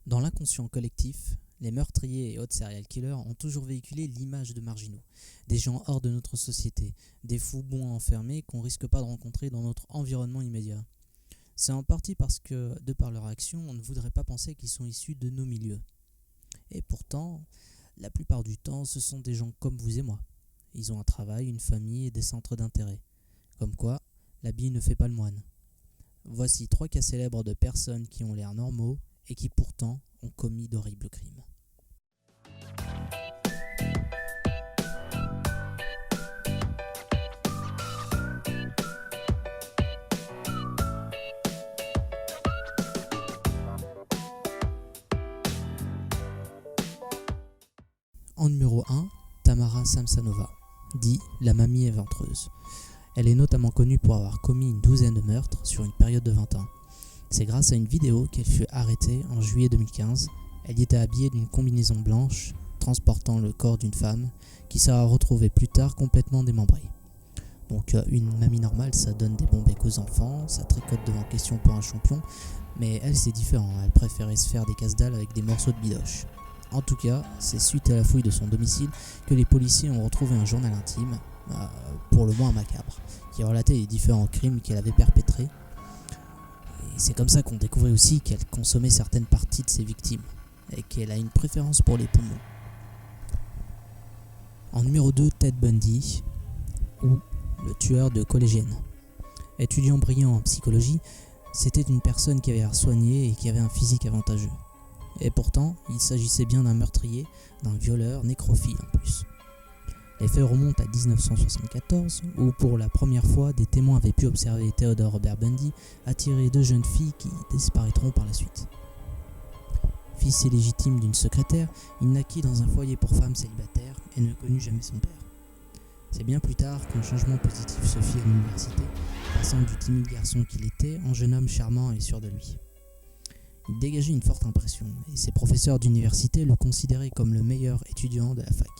Dans l'inconscient collectif, les meurtriers et autres serial killers ont toujours véhiculé l'image de marginaux, des gens hors de notre société, des fous bons enfermés qu'on risque pas de rencontrer dans notre environnement immédiat. C'est en partie parce que, de par leur action, on ne voudrait pas penser qu'ils sont issus de nos milieux. Et pourtant, la plupart du temps, ce sont des gens comme vous et moi. Ils ont un travail, une famille et des centres d'intérêt. Comme quoi, l'habit ne fait pas le moine. Voici 3 cas célèbres de personnes qui ont l'air normaux et qui pourtant ont commis d'horribles crimes. En numéro 1, Tamara Samsonova, dit la mamie éventreuse. Elle est notamment connue pour avoir commis une douzaine de meurtres sur une période de 20 ans. C'est grâce à une vidéo qu'elle fut arrêtée en juillet 2015. Elle y était habillée d'une combinaison blanche transportant le corps d'une femme qui sera retrouvée plus tard complètement démembrée. Donc une mamie normale, ça donne des bons becs aux enfants, ça tricote devant question pour un champion, mais elle c'est différent, elle préférait se faire des casse-dalles avec des morceaux de bidoche. En tout cas, c'est suite à la fouille de son domicile que les policiers ont retrouvé un journal intime, pour le moins macabre, qui relatait les différents crimes qu'elle avait perpétrés. Et c'est comme ça qu'on découvrait aussi qu'elle consommait certaines parties de ses victimes, et qu'elle a une préférence pour les poumons. En numéro 2, Ted Bundy, ou le tueur de collégiennes. Étudiant brillant en psychologie, c'était une personne qui avait l'air soignée et qui avait un physique avantageux. Et pourtant, il s'agissait bien d'un meurtrier, d'un violeur nécrophile en plus. Les faits remontent à 1974, où pour la première fois, des témoins avaient pu observer Theodore Robert Bundy attirer 2 jeunes filles qui disparaîtront par la suite. Fils illégitime d'une secrétaire, il naquit dans un foyer pour femmes célibataires et ne connut jamais son père. C'est bien plus tard qu'un changement positif se fit à l'université, passant du timide garçon qu'il était en jeune homme charmant et sûr de lui. Il dégageait une forte impression, et ses professeurs d'université le considéraient comme le meilleur étudiant de la fac.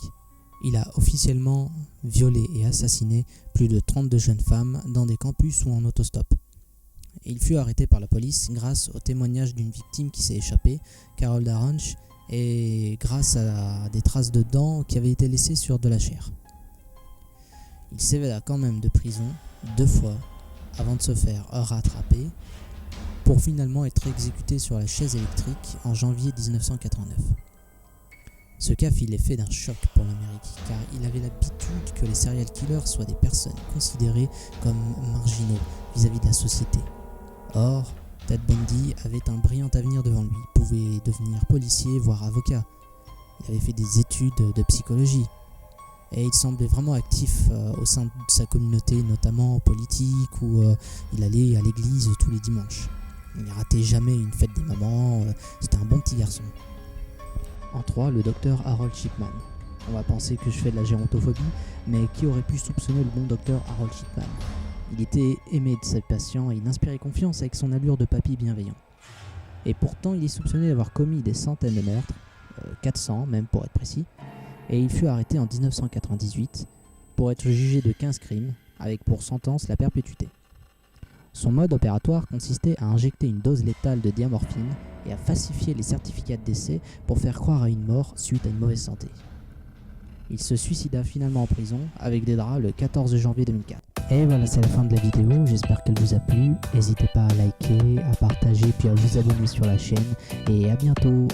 Il a officiellement violé et assassiné plus de 32 jeunes femmes dans des campus ou en autostop. Et il fut arrêté par la police grâce au témoignage d'une victime qui s'est échappée, Carol Daranch, et grâce à des traces de dents qui avaient été laissées sur de la chair. Il s'évada quand même de prison 2 fois avant de se faire rattraper, pour finalement être exécuté sur la chaise électrique en janvier 1989. Ce cas fit l'effet d'un choc pour l'Amérique, car il avait l'habitude que les serial killers soient des personnes considérées comme marginaux vis-à-vis de la société. Or, Ted Bundy avait un brillant avenir devant lui, pouvait devenir policier, voire avocat. Il avait fait des études de psychologie, et il semblait vraiment actif au sein de sa communauté, notamment en politique, où il allait à l'église tous les dimanches. Il ne ratait jamais une fête des mamans, c'était un bon petit garçon. En 3, le docteur Harold Shipman. On va penser que je fais de la gérontophobie, mais qui aurait pu soupçonner le bon docteur Harold Shipman? Il était aimé de ses patients et il inspirait confiance avec son allure de papy bienveillant. Et pourtant, il est soupçonné d'avoir commis des centaines de meurtres, 400 même pour être précis, et il fut arrêté en 1998 pour être jugé de 15 crimes, avec pour sentence la perpétuité. Son mode opératoire consistait à injecter une dose létale de diamorphine et à falsifier les certificats de décès pour faire croire à une mort suite à une mauvaise santé. Il se suicida finalement en prison avec des draps le 14 janvier 2004. Et voilà, c'est la fin de la vidéo, j'espère qu'elle vous a plu. N'hésitez pas à liker, à partager, puis à vous abonner sur la chaîne, et à bientôt.